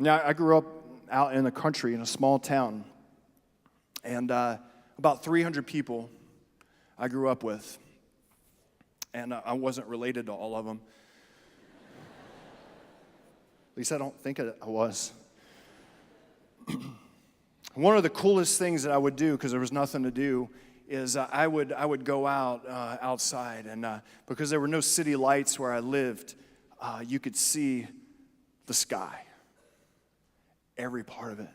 Now, I grew up out in the country in a small town, and about 300 people I grew up with, and I wasn't related to all of them. At least I don't think I was. One of the coolest things that I would do, because there was nothing to do, is I would go outside, and because there were no city lights where I lived, you could see the sky, every part of it.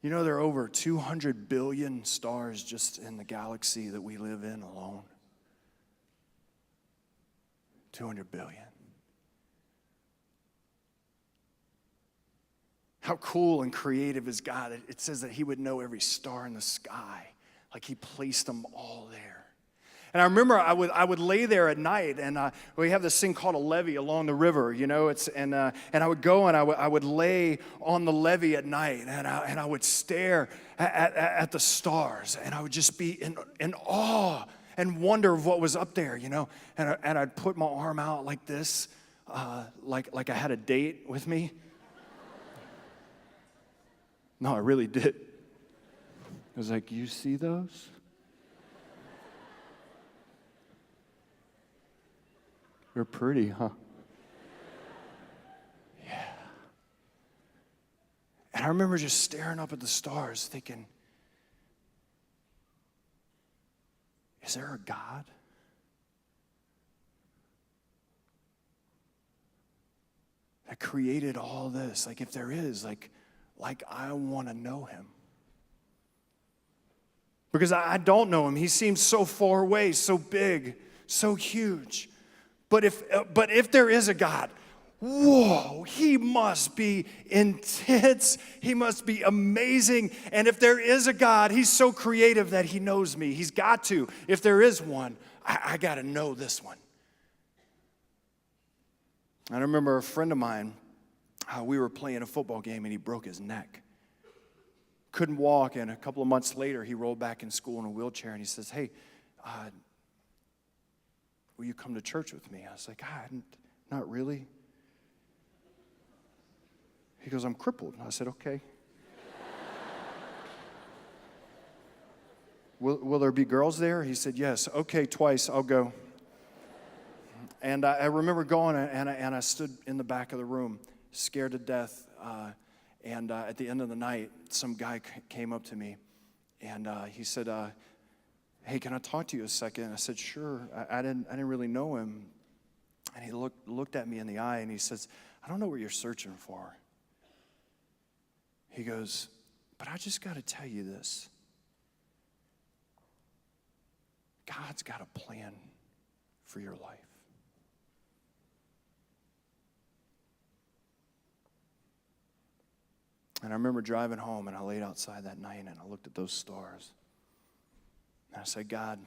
You know, there are over 200 billion stars just in the galaxy that we live in alone. 200 billion. How cool and creative is God? It says that he would know every star in the sky, like he placed them all there. And I remember I would lay there at night, and we have this thing called a levee along the river, you know. And I would go and I would lay on the levee at night, and I would stare at the stars, and I would just be in awe and wonder of what was up there, you know. And I'd put my arm out like this, like I had a date with me. No, I really did. I was like, you see those? They're pretty, huh? Yeah. And I remember just staring up at the stars thinking, is there a God? That created all this? Like, if there is, like I want to know him. Because I don't know him. He seems so far away, so big, so huge. But if there is a God, whoa, he must be intense. He must be amazing. And if there is a God, he's so creative that he knows me. He's got to. If there is one, I got to know this one. I remember a friend of mine, we were playing a football game and he broke his neck. Couldn't walk, and a couple of months later, he rolled back in school in a wheelchair, and he says, hey, will you come to church with me? I was like, not really. He goes, I'm crippled. And I said, okay. Will there be girls there? He said, yes. Okay, twice, I'll go. And I remember going, and I stood in the back of the room, scared to death. And at the end of the night, some guy came up to me, and he said, hey, can I talk to you a second? I said, sure. I didn't really know him. And he looked at me in the eye, and he says, I don't know what you're searching for. He goes, but I just got to tell you this. God's got a plan for your life. And I remember driving home, and I laid outside that night, and I looked at those stars. And I said, God,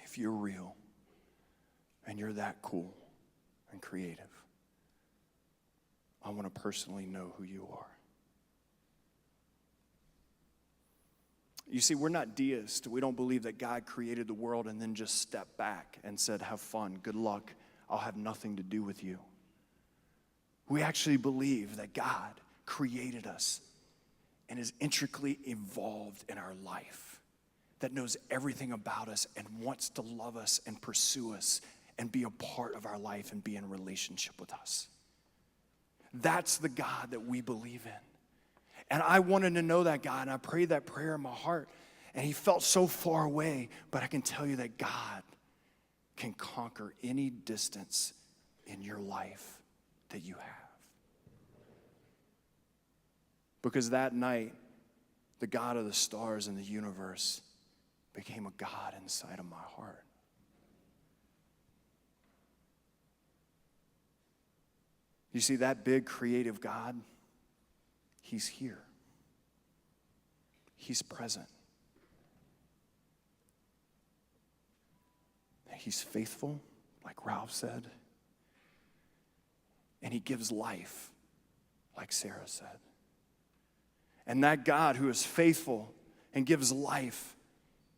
if you're real, and you're that cool and creative, I want to personally know who you are. You see, we're not deists. We don't believe that God created the world and then just stepped back and said, have fun, good luck, I'll have nothing to do with you. We actually believe that God created us and is intricately involved in our life, that knows everything about us and wants to love us and pursue us and be a part of our life and be in relationship with us. That's the God that we believe in. And I wanted to know that God, and I prayed that prayer in my heart, and he felt so far away, but I can tell you that God can conquer any distance in your life that you have. Because that night, the God of the stars and the universe became a God inside of my heart. You see, that big creative God, he's here. He's present. He's faithful, like Ralph said. And he gives life, like Sarah said. And that God who is faithful and gives life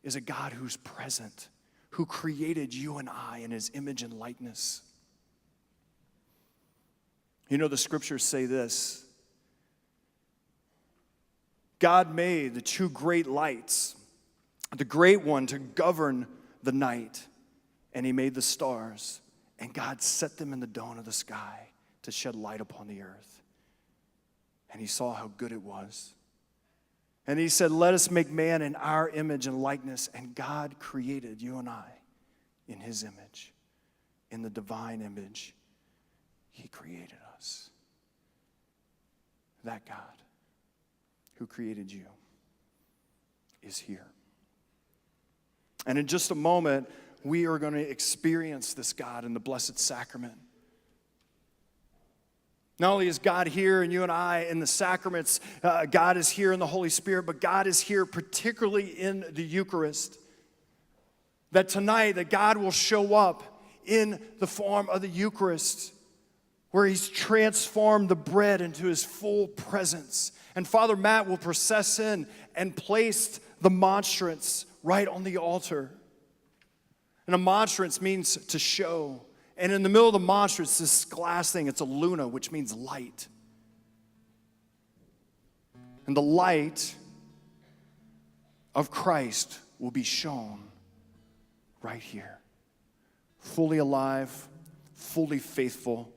is a God who's present, who created you and I in his image and likeness. You know, the scriptures say this. God made the two great lights, the great one to govern the night, and he made the stars, and God set them in the dome of the sky to shed light upon the earth. And he saw how good it was. And he said, let us make man in our image and likeness. And God created you and I in his image, in the divine image. He created us. That God who created you is here. And in just a moment, we are going to experience this God in the Blessed Sacrament. Not only is God here and you and I in the sacraments, God is here in the Holy Spirit, but God is here particularly in the Eucharist. That tonight, that God will show up in the form of the Eucharist, where he's transformed the bread into his full presence. And Father Matt will process in and place the monstrance right on the altar. And a monstrance means to show. And in the middle of the monstrance, this glass thing, it's a luna, which means light. And the light of Christ will be shown right here. Fully alive, fully faithful,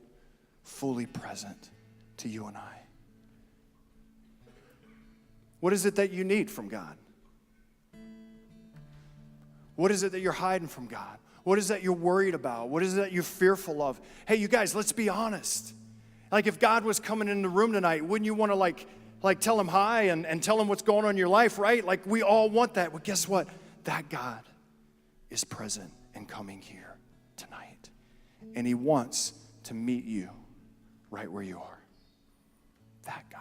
fully present to you and I. What is it that you need from God? What is it that you're hiding from God? What is that you're worried about? What is it that you're fearful of? Hey, you guys, let's be honest. Like if God was coming in the room tonight, wouldn't you want to like tell him hi and tell him what's going on in your life, right? Like we all want that. Well, guess what? That God is present and coming here tonight. And he wants to meet you right where you are. That God.